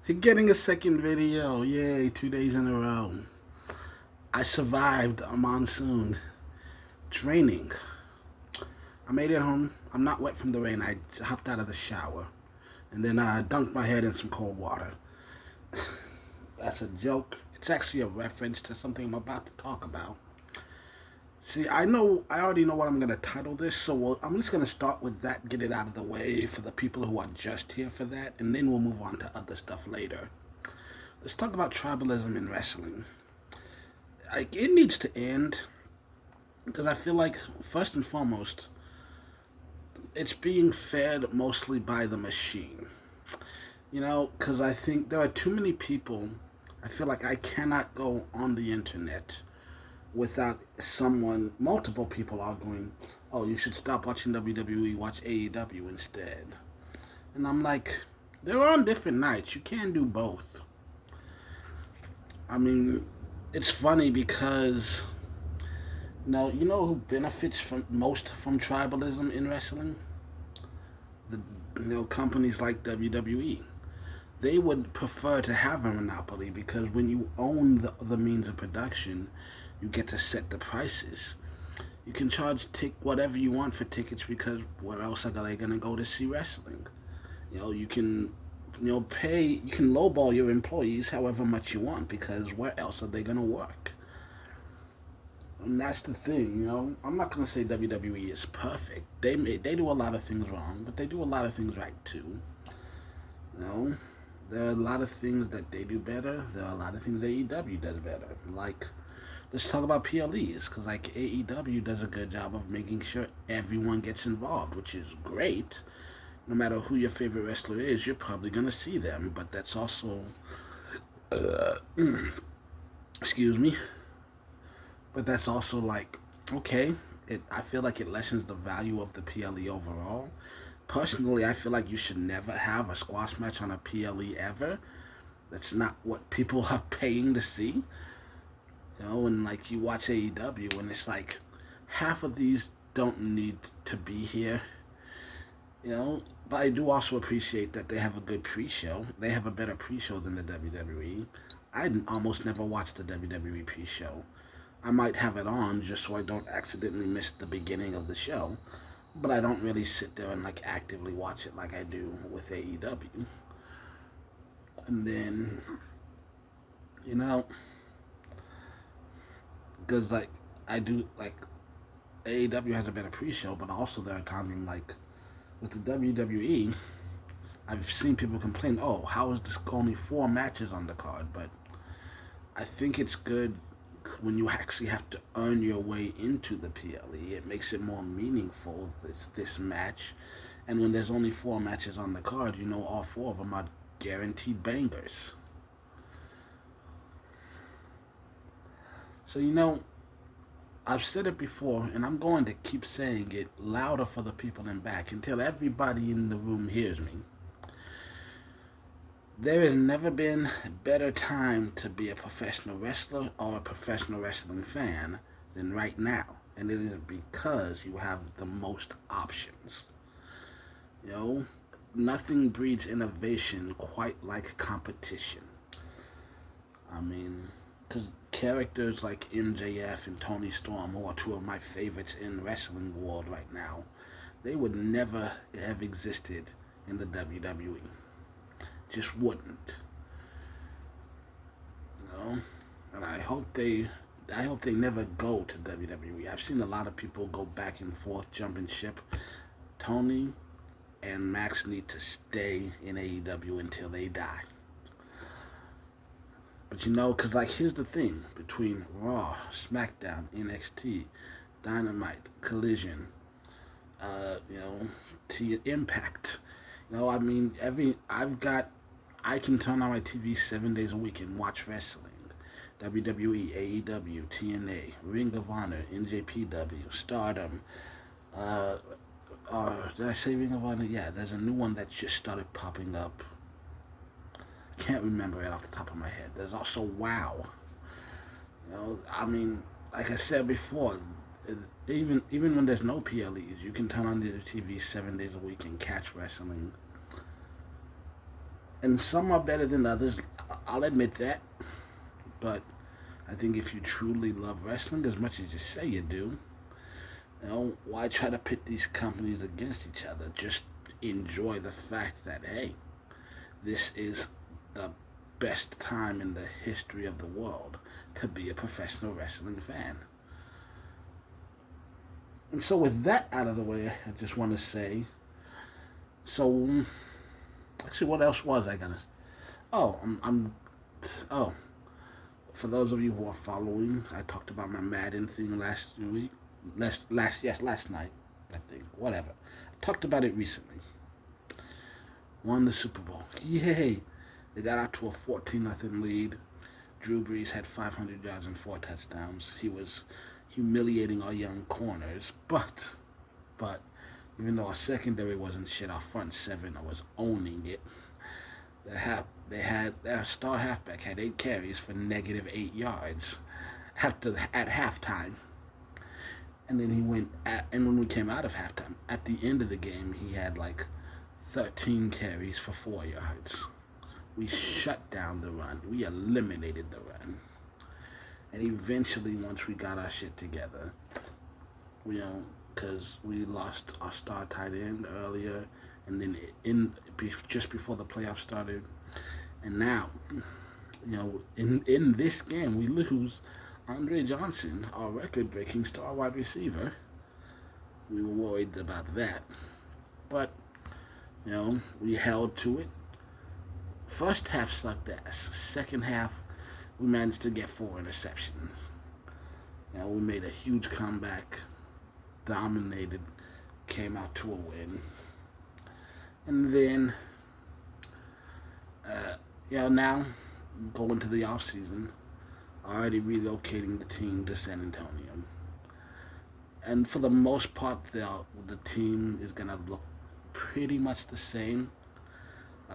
You're getting a second video. Yay, 2 days in a row. I survived a monsoon. Draining. I made it home. I'm not wet from the rain. I hopped out of the shower. And then I dunked my head in some cold water. That's a joke. It's actually a reference to something I'm about to talk about. See, I already know what I'm going to title this, so I'm just going to start with that, get it out of the way for the people who are just here for that, and then we'll move on to other stuff later. Let's talk about tribalism in wrestling. Like, it needs to end, because I feel like, first and foremost, it's being fed mostly by the machine. Because I think there are too many people. I feel like I cannot go on the internet without multiple people arguing, oh, you should stop watching WWE, watch AEW instead. And I'm like, they're on different nights. You can do both. I mean, it's funny because, you know who benefits most from tribalism in wrestling? The companies like WWE. They would prefer to have a monopoly because when you own the means of production, you get to set the prices. You can charge whatever you want for tickets because where else are they gonna go to see wrestling? You can pay. You can lowball your employees however much you want because where else are they gonna work? And that's the thing. I'm not gonna say WWE is perfect. They do a lot of things wrong, but they do a lot of things right too. You know, there are a lot of things that they do better. There are a lot of things that AEW does better. Like, let's talk about PLEs, because like AEW does a good job of making sure everyone gets involved, which is great. No matter who your favorite wrestler is, you're probably gonna see them. But that's also, uh, excuse me. But that's also like, okay. I feel like it lessens the value of the PLE overall. Personally, I feel like you should never have a squash match on a PLE ever. That's not what people are paying to see. And like you watch AEW and it's like half of these don't need to be here. But I do also appreciate that they have a good pre-show. They have a better pre-show than the WWE. I almost never watch the WWE pre-show. I might have it on just so I don't accidentally miss the beginning of the show, but I don't really sit there and like actively watch it like I do with AEW. And then, you know, because like I do like AEW has a better pre-show, but also there are times when like with the WWE, I've seen people complain, "Oh, how is this only 4 matches on the card?" But I think it's good when you actually have to earn your way into the PLE. It makes it more meaningful this match, and when there's only 4 matches on the card, all 4 of them are guaranteed bangers. So I've said it before, and I'm going to keep saying it louder for the people in back until everybody in the room hears me. There has never been a better time to be a professional wrestler or a professional wrestling fan than right now. And it is because you have the most options. You know, Nothing breeds innovation quite like competition. I mean, because characters like MJF and Tony Storm, who are 2 of my favorites in wrestling world right now, they would never have existed in the WWE. Just wouldn't. You know? And I hope they never go to WWE. I've seen a lot of people go back and forth jumping ship. Tony and Max need to stay in AEW until they die. But because like here's the thing between Raw, SmackDown, NXT, Dynamite, Collision, you know, to Impact. I mean, I can turn on my TV 7 days a week and watch wrestling. WWE, AEW, TNA, Ring of Honor, NJPW, Stardom. Uh, did I say Ring of Honor? Yeah, there's a new one that just started popping up. Can't remember it off the top of my head. There's also WoW. I mean, like I said before, even when there's no PLEs, you can turn on the TV 7 days a week and catch wrestling. And some are better than others. I'll admit that. But I think if you truly love wrestling as much as you say you do, why try to pit these companies against each other? Just enjoy the fact that, hey, this is the best time in the history of the world to be a professional wrestling fan. And so with that out of the way, I just want to say, actually, what else was I gonna say? Oh, oh, for those of you who are following, I talked about my Madden thing last night, I think, whatever. I talked about it recently. Won the Super Bowl. Yay! They got out to a 14-0 lead. Drew Brees had 500 yards and 4 touchdowns. He was humiliating our young corners, but even though our secondary wasn't shit, our front seven was owning it. Their star halfback had 8 carries for -8 yards at halftime. And then and when we came out of halftime, at the end of the game, he had like 13 carries for 4 yards. We shut down the run. We eliminated the run. And eventually, once we got our shit together, because we lost our star tight end earlier, and then just before the playoffs started, and now, in this game, we lose Andre Johnson, our record-breaking star wide receiver. We were worried about that, but we held to it. First half sucked ass. Second half, we managed to get 4 interceptions. We made a huge comeback, dominated, came out to a win. And then, now going to the off season, already relocating the team to San Antonio. And for the most part, the team is gonna look pretty much the same.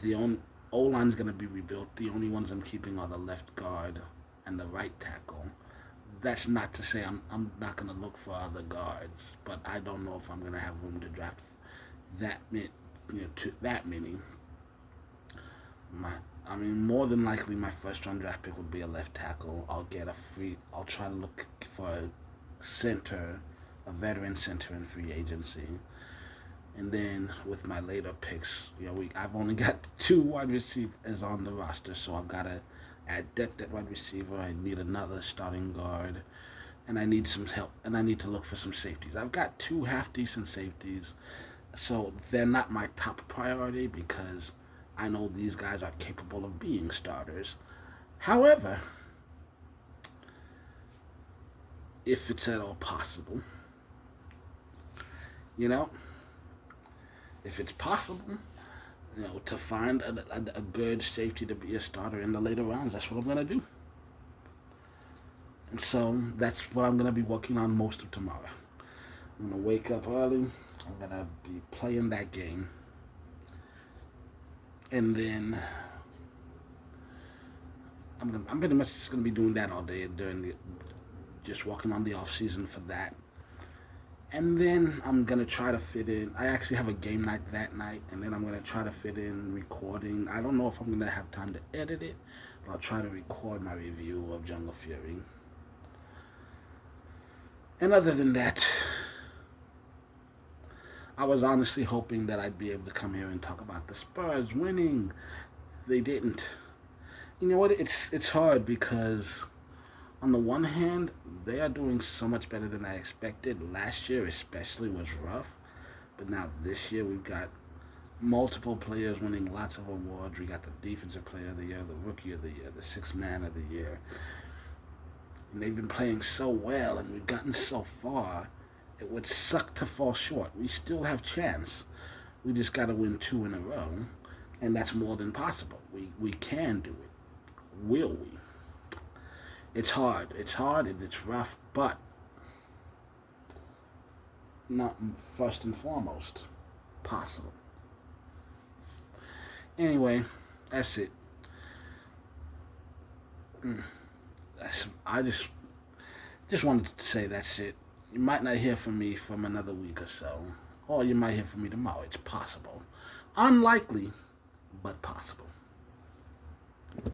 The O-line's going to be rebuilt. The only ones I'm keeping are the left guard and the right tackle. That's not to say I'm not going to look for other guards, but I don't know if I'm going to have room to draft that many. More than likely, my first round draft pick would be a left tackle. I'll try to look for a center, a veteran center in free agency. And then with my later picks, I've only got 2 wide receivers on the roster, so I've got to add depth at wide receiver. I need another starting guard, and I need some help, and I need to look for some safeties. I've got 2 half-decent safeties, so they're not my top priority because I know these guys are capable of being starters. However, if it's at all possible, if it's possible, to find a good safety to be a starter in the later rounds, that's what I'm going to do. And so that's what I'm going to be working on most of tomorrow. I'm going to wake up early. I'm going to be playing that game. And then I'm pretty much just going to be doing that all day just working on the off season for that. And then I'm going to try to fit in. I actually have a game night that night, and then I'm going to try to fit in recording. I don't know if I'm going to have time to edit it, but I'll try to record my review of Jungle Fury. And other than that, I was honestly hoping that I'd be able to come here and talk about the Spurs winning. They didn't. You know what? It's hard because on the one hand, they are doing so much better than I expected. Last year especially was rough, but now this year we've got multiple players winning lots of awards. We got the Defensive Player of the Year, the Rookie of the Year, the Sixth Man of the Year. And they've been playing so well, and we've gotten so far. It would suck to fall short. We still have chance. We just got to win 2 in a row, and that's more than possible. We can do it. Will we? It's hard and it's rough, but not first and foremost possible. Anyway, that's it. I just wanted to say that's it. You might not hear from me from another week or so, or you might hear from me tomorrow. It's possible. Unlikely, but possible.